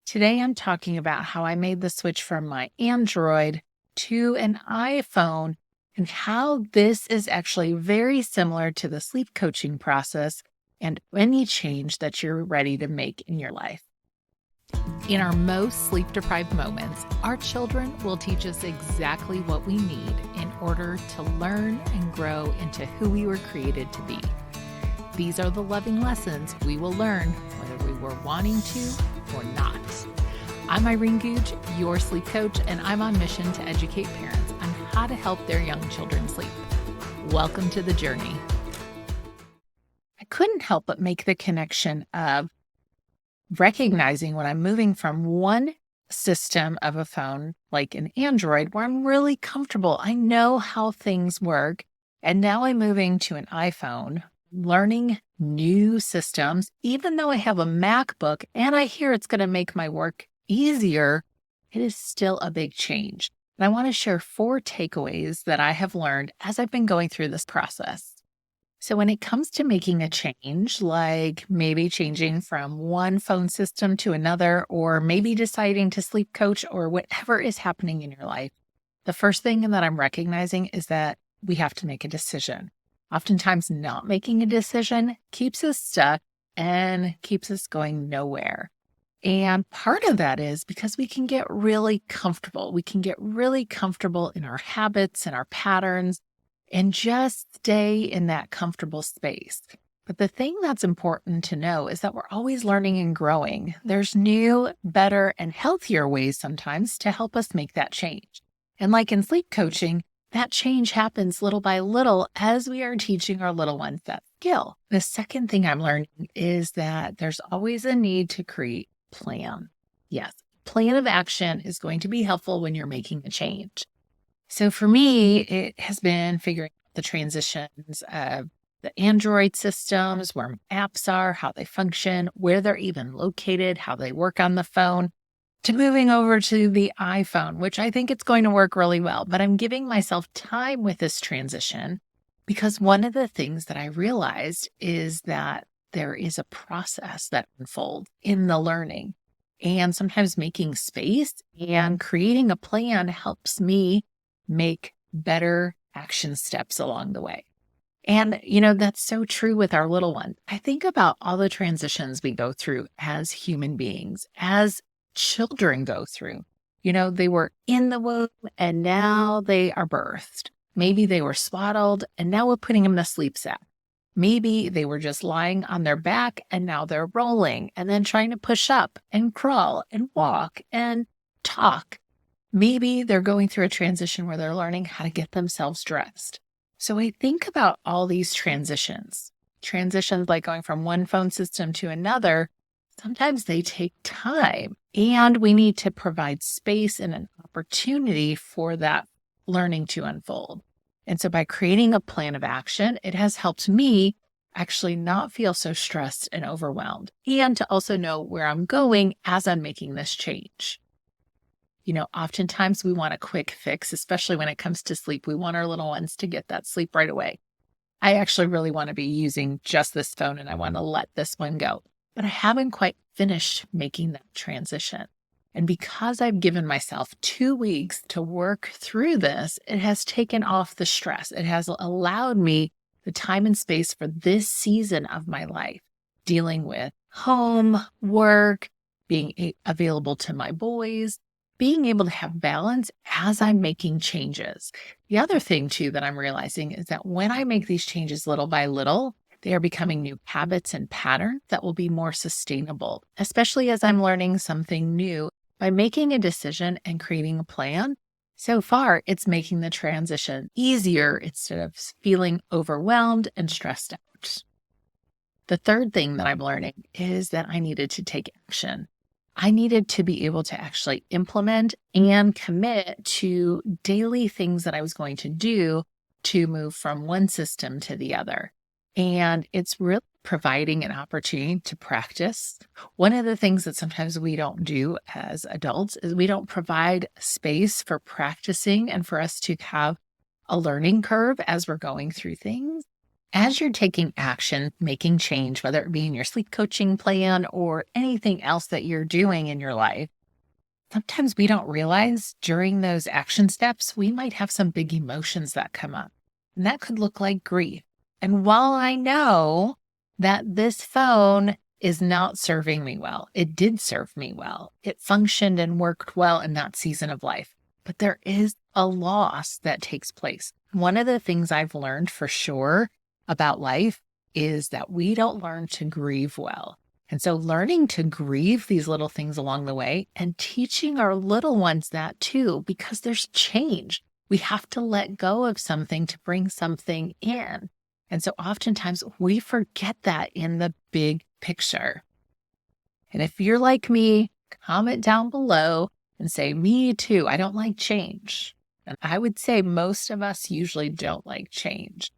Today, I'm talking about how I made the switch from my Android to an iPhone and how this is actually very similar to the sleep coaching process and any change that you're ready to make in your life. In our most sleep deprived moments, our children will teach us exactly what we need in order to learn and grow into who we were created to be. These are the loving lessons we will learn whether we were wanting to or not. I'm Irene Googe, your sleep coach, and I'm on mission to educate parents on how to help their young children sleep. Welcome to the journey. I couldn't help but make the connection of recognizing when I'm moving from one system of a phone, like an Android, where I'm really comfortable. I know how things work. And now I'm moving to an iPhone, learning new systems, even though I have a MacBook and I hear it's going to make my work easier, it is still a big change. And I want to share 4 takeaways that I have learned as I've been going through this process. So when it comes to making a change, like maybe changing from one phone system to another, or maybe deciding to sleep coach or whatever is happening in your life, the first thing that I'm recognizing is that we have to make a decision. Oftentimes not making a decision keeps us stuck and keeps us going nowhere. And part of that is because we can get really comfortable. We can get really comfortable in our habits and our patterns and just stay in that comfortable space. But the thing that's important to know is that we're always learning and growing. There's new, better, and healthier ways sometimes to help us make that change. And like in sleep coaching, that change happens little by little as we are teaching our little ones that skill. The second thing I'm learning is that there's always a need to create a plan. Yes, plan of action is going to be helpful when you're making a change. So for me, it has been figuring out the transitions of the Android systems, where my apps are, how they function, where they're even located, how they work on the phone, to moving over to the iPhone, which I think it's going to work really well. But I'm giving myself time with this transition because one of the things that I realized is that there is a process that unfolds in the learning. And sometimes making space and creating a plan helps me make better action steps along the way. And, that's so true with our little one. I think about all the transitions we go through as human beings, as children go through. They were in the womb and now they are birthed. Maybe they were swaddled and now we're putting them in a sleep sack. Maybe they were just lying on their back and now they're rolling and then trying to push up and crawl and walk and talk. Maybe they're going through a transition where they're learning how to get themselves dressed. So I think about all these transitions like going from one phone system to another. Sometimes they take time and we need to provide space and an opportunity for that learning to unfold. And so by creating a plan of action, it has helped me actually not feel so stressed and overwhelmed, and to also know where I'm going as I'm making this change. Oftentimes we want a quick fix, especially when it comes to sleep. We want our little ones to get that sleep right away. I actually really want to be using just this phone and I want to let this one go. But I haven't quite finished making that transition. And because I've given myself 2 weeks to work through this, it has taken off the stress. It has allowed me the time and space for this season of my life, dealing with home, work, being available to my boys, being able to have balance as I'm making changes. The other thing too that I'm realizing is that when I make these changes little by little, they are becoming new habits and patterns that will be more sustainable, especially as I'm learning something new by making a decision and creating a plan. So far, it's making the transition easier instead of feeling overwhelmed and stressed out. The third thing that I'm learning is that I needed to take action. I needed to be able to actually implement and commit to daily things that I was going to do to move from one system to the other. And it's really providing an opportunity to practice. One of the things that sometimes we don't do as adults is we don't provide space for practicing and for us to have a learning curve as we're going through things. As you're taking action, making change, whether it be in your sleep coaching plan or anything else that you're doing in your life, sometimes we don't realize during those action steps, we might have some big emotions that come up. And that could look like grief. And while I know that this phone is not serving me well, it did serve me well. It functioned and worked well in that season of life. But there is a loss that takes place. One of the things I've learned for sure about life is that we don't learn to grieve well. And so learning to grieve these little things along the way and teaching our little ones that too, because there's change. We have to let go of something to bring something in. And so oftentimes we forget that in the big picture. And if you're like me, comment down below and say, me too, I don't like change. And I would say most of us usually don't like change.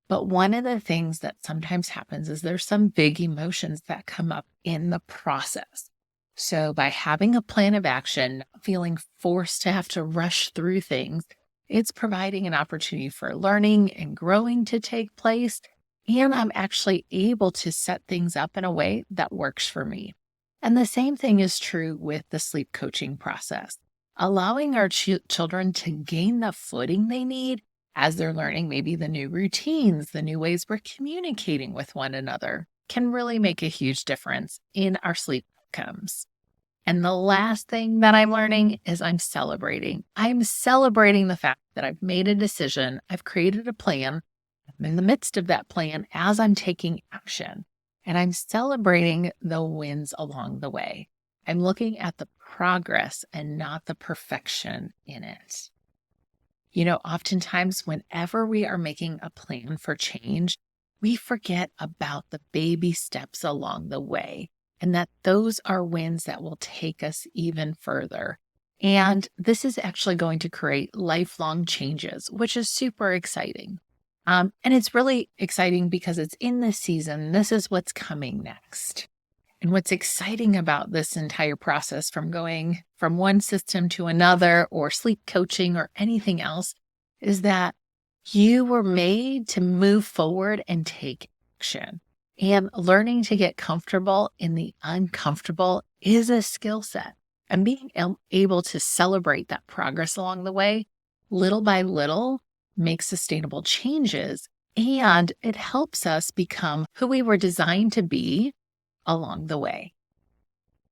But one of the things that sometimes happens is there's some big emotions that come up in the process. So by having a plan of action, feeling forced to have to rush through things, it's providing an opportunity for learning and growing to take place. And I'm actually able to set things up in a way that works for me. And the same thing is true with the sleep coaching process. Allowing our children to gain the footing they need as they're learning maybe the new routines, the new ways we're communicating with one another can really make a huge difference in our sleep outcomes. And the last thing that I'm learning is I'm celebrating. I'm celebrating the fact that I've made a decision. I've created a plan. I'm in the midst of that plan as I'm taking action. And I'm celebrating the wins along the way. I'm looking at the progress and not the perfection in it. Oftentimes, whenever we are making a plan for change, we forget about the baby steps along the way and that those are wins that will take us even further. And this is actually going to create lifelong changes, which is super exciting. And it's really exciting because it's in this season. This is what's coming next. And what's exciting about this entire process from going from one system to another or sleep coaching or anything else is that you were made to move forward and take action. And learning to get comfortable in the uncomfortable is a skill set. And being able to celebrate that progress along the way, little by little, makes sustainable changes. And it helps us become who we were designed to be along the way.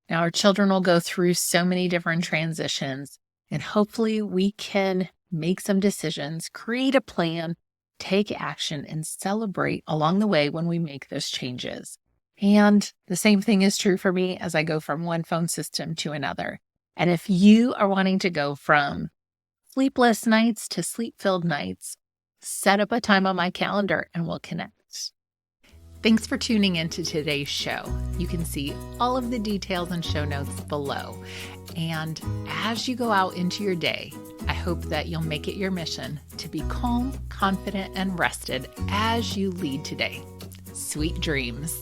Now, our children will go through so many different transitions, and hopefully we can make some decisions, create a plan, take action, and celebrate along the way when we make those changes. And the same thing is true for me as I go from one phone system to another. And if you are wanting to go from sleepless nights to sleep-filled nights, set up a time on my calendar and we'll connect. Thanks for tuning into today's show. You can see all of the details and show notes below. And as you go out into your day, I hope that you'll make it your mission to be calm, confident, and rested as you lead today. Sweet dreams.